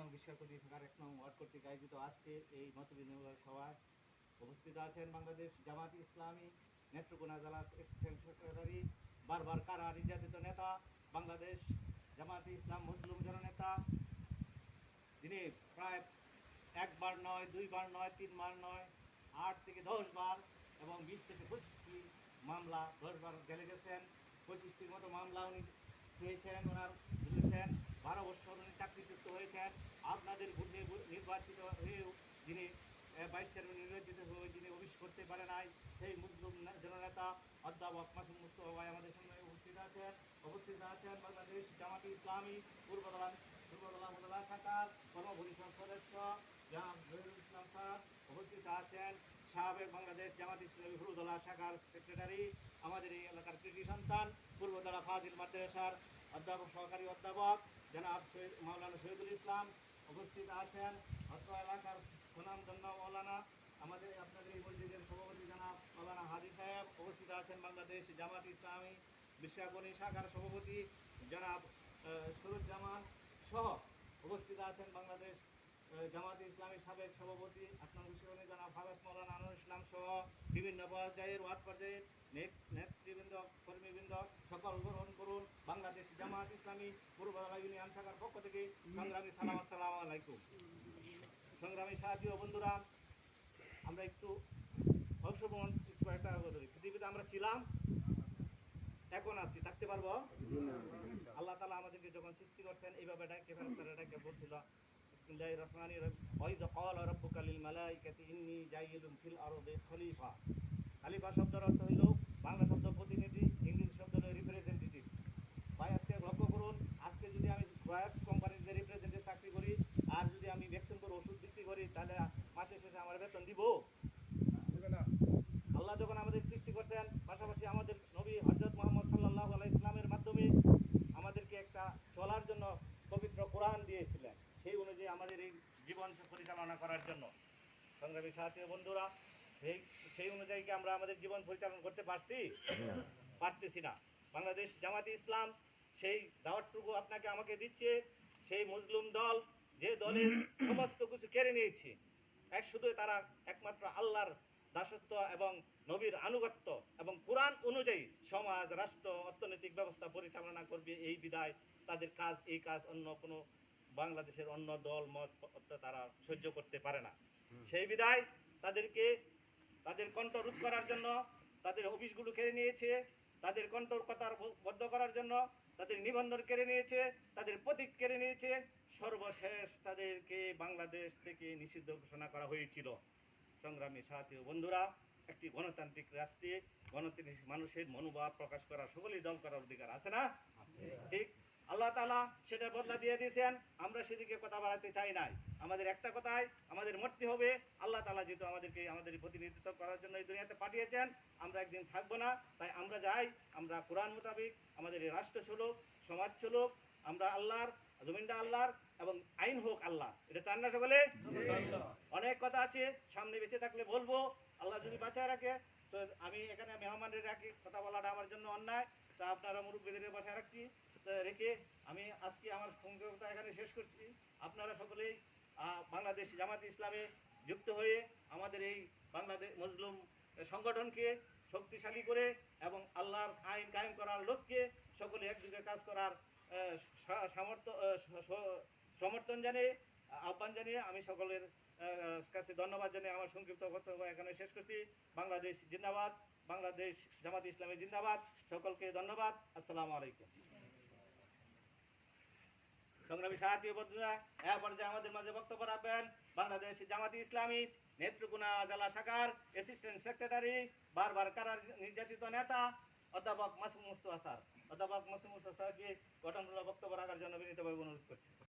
নং বিশ্বকবি শাখার 1 নং ওয়ার্ড কর্তৃক আয়োজিত আজকে এই মতবিনিময় সভায় উপস্থিত আছেন বাংলাদেশ জামাত ইসলামী নেত্রকোনা জেলার এসিস্ট্যান্ট সেক্রেটারি, বারবার কারা নির্যাতিত নেতা, বাংলাদেশ জামাত ইসলাম মজলুম জননেতা, যিনি প্রায় একবার নয়, দুইবার নয়, তিনবার নয়, 8 থেকে 10 বার এবং 20 থেকে 25টি মামলা, 10 বার জেলে গেছেন, 25টির মতো মামলা উনি পেয়েছেন, ওনার বুঝেছেন, 12 বছর উনি চাকরিচ্যুত হয়েছেন। আপনাদের ভোটে নির্বাচিত হয়েও যিনি 22 চেয়ারম্যান নির্বাচিত হয়ে যিনি অফিস করতে পারে নাই, সেই মুসলিম জননেতা অধ্যাপক মাসুম মুস্তফা ভাই আমাদের সঙ্গে উপস্থিত আছেন বাংলাদেশ জামাত ইসলামী পূর্বদলা শাখার কর্মপরিষদ সদস্য জনাব জহিরুল ইসলাম স্যার, উপস্থিত আছেন সাবেক বাংলাদেশ জামাত ইসলামী পূর্বদলা শাখার সেক্রেটারি, আমাদের এই এলাকার কৃতি সন্তান, পূর্বদলা ফাজিল মাদ্রাসার অধ্যাপক সহকারী অধ্যাপক জনাব মাওলানা শহীদুল ইসলাম, উপস্থিত আছেন অত্র এলাকার সুনামধন্য মৌলানা আপনাদের এই মসজিদের সভাপতি জনাব মৌলানা হাজি সাহেব, উপস্থিত আছেন বাংলাদেশ জামাত ইসলামী বিশ্বাগণী শাখার সভাপতি জনাব সুরুজ্জামান সহ উপস্থিত আছেন বাংলাদেশ জামাত ইসলামী সাবেক সভাপতি 8 নং বিশ্বকবি জনাব ফারাজ মৌলানা আনোয়ার ইসলাম সহ বিভিন্ন পর্যায়ের ওয়ার্ড পর্যায়ের নেতৃবৃন্দ, কর্মীবৃন্দ সকল গ্রহণ করুন বাংলাদেশ জামাত ইসলামী পূর্বদলা ইউনিয়ন শাখার পক্ষ থেকে সংগ্রামী সালাম, আসসালামু আলাইকুম। সংগ্রামী সাহায্য বন্ধুরা, আমরা একটু অংশগ্রহণ একটা পৃথিবীতে আমরা ছিলাম, এখন আছি, থাকতে পারবো। আল্লাহ তাআলা আমাদেরকে যখন সৃষ্টি করছেন এইভাবে ডাকে ফেরেশতারা ডাকে বলছিল বিসমিল্লাহির রহমানির রহিম ওয়াইযা ক্বালা রাব্বুকা লিল মালাইকাতি ইন্নী জাইলুন ফিল আরদি খলিফা। খলিফা শব্দের অর্থ হইল বাংলা শব্দ প্রতিনিধি, ইংরেজি শব্দ হলো রিপ্রেজেন্টেটিভ। ভাই আজকে লক্ষ্য করুন, আজকে যদি আমি রয়্যালস কোম্পানির যে রিপ্রেজেন্টেটিভ চাকরি করি আর যদি আমি ভ্যাকসিন করে ওষুধ বিক্রি করি, তাহলে মাসের শেষে আমার বেতন দিব? আল্লাহ যখন আমাদের সৃষ্টি করছেন, পাশাপাশি আমাদের নবী হযরত মুহাম্মদ সাল্লাল্লাহু আলাইহি সাল্লামের মাধ্যমে আমাদেরকে একটা চলার জন্য পবিত্র কোরআন দিয়েছিলেন, সেই অনুযায়ী আমাদের এই জীবন পরিচালনা করার জন্য। সংগ্রামী সাথী বন্ধুরা, সেই অনুযায়ী কি আমরা আমাদের জীবন পরিচালনা করতে পারতেছি না। বাংলাদেশ জামাতে ইসলাম সেই দাওয়াতটুকু আপনাকে আমাকে দিচ্ছে, সেই মুসলিম দল যে দলের সমস্ত কিছু কেড়ে নিয়েছে, শুধু তারা একমাত্র আল্লাহর দাসত্ব এবং নবীর আনুগত্য এবং কোরআন অনুযায়ী সমাজ, রাষ্ট্র, অর্থনৈতিক ব্যবস্থা পরিচালনা করবে, এই বিদায় তাদের কাজ, এই কাজ অন্য কোনো বাংলাদেশের অন্য দল মত তারা সহ্য করতে পারে না। সেই বিদায় তাদেরকে তাদের কণ্ঠ রোধ করার জন্য তাদের অফিসগুলো কেড়ে নিয়েছে, তাদের কণ্ঠ কথার বদ্ধ করার জন্য তাদের নিবন্ধন কেড়ে নিয়েছে, তাদের প্রতীক কেড়ে নিয়েছে, সর্বশেষ তাদেরকে বাংলাদেশ থেকে নিষিদ্ধ ঘোষণা করা হয়েছিল। সংগ্রামী সাথী বন্ধুরা, একটি গণতান্ত্রিক রাষ্ট্রে গণতান্ত্রিক মানুষের মনোভাব প্রকাশ করার সকলেই দল করার অধিকার আছে না? ঠিক আল্লাহ তাআলা সেটা বদলা দিয়ে দিয়েছেন, আমরা সেদিকে কথা বাড়াতে চাই নাই। আমাদের একটা কথাই, আমাদের মরতে হবে। আল্লাহ তাআলা যেহেতু আমাদেরকে আমাদের প্রতিনিধিত্ব করার জন্য এই দুনিয়াতে পাঠিয়েছেন, আমরা একদিন থাকবো না, তাই আমরা যাই, আমরা কোরআন মোতাবেক আমাদের এই রাষ্ট্র চলুক, সমাজ চলুক, আমরা আল্লাহর, জমিনটা আল্লাহর এবং আইন হোক আল্লাহ। এটা চান না সকলে? অনেক কথা আছে, সামনে বেঁচে থাকলে বলবো, আল্লাহ যদি বাঁচায় রাখে। তো আমি এখানে মেহমানের রাখি, কথা বলাটা আমার জন্য অন্যায়, তা আপনারা মুরব্বীদের বাসায় রাখছি রেখে আমি আজকে আমার সংক্ষিপ্ততা এখানে শেষ করছি। আপনারা সকলেই বাংলাদেশ জামাত ইসলামে যুক্ত হয়ে আমাদের এই বাংলাদেশ মজলুম সংগঠনকে শক্তিশালী করে এবং আল্লাহর আইন কায়েম করার লক্ষ্যে সকলে একযোগে কাজ করার সমর্থন জানিয়ে, আহ্বান জানিয়ে আমি সকলের কাছে ধন্যবাদ জানিয়ে আমার সংক্ষিপ্ত বক্তব্য এখানে শেষ করছি। বাংলাদেশ জিন্দাবাদ, বাংলাদেশ জামাত ইসলামী জিন্দাবাদ। সকলকে ধন্যবাদ। আসসালামু আলাইকুম। সংগ্রামী সাথী বন্ধুরা, এ পর্যায়ে আমাদের মাঝে বক্তব্য রাখবেন বাংলাদেশ জামাত ইসলামী নেত্রকোনা জেলা শাখার অ্যাসিস্ট্যান্ট সেক্রেটারি, বারবার কারার নির্যাতিত নেতা অধ্যাপক মাসুম মুস্তফা স্যার। অধ্যাপক মাসুম মুস্তফা স্যারকে গঠনমূলক বক্তব্য রাখার জন্য বিনীতভাবে অনুরোধ করছি।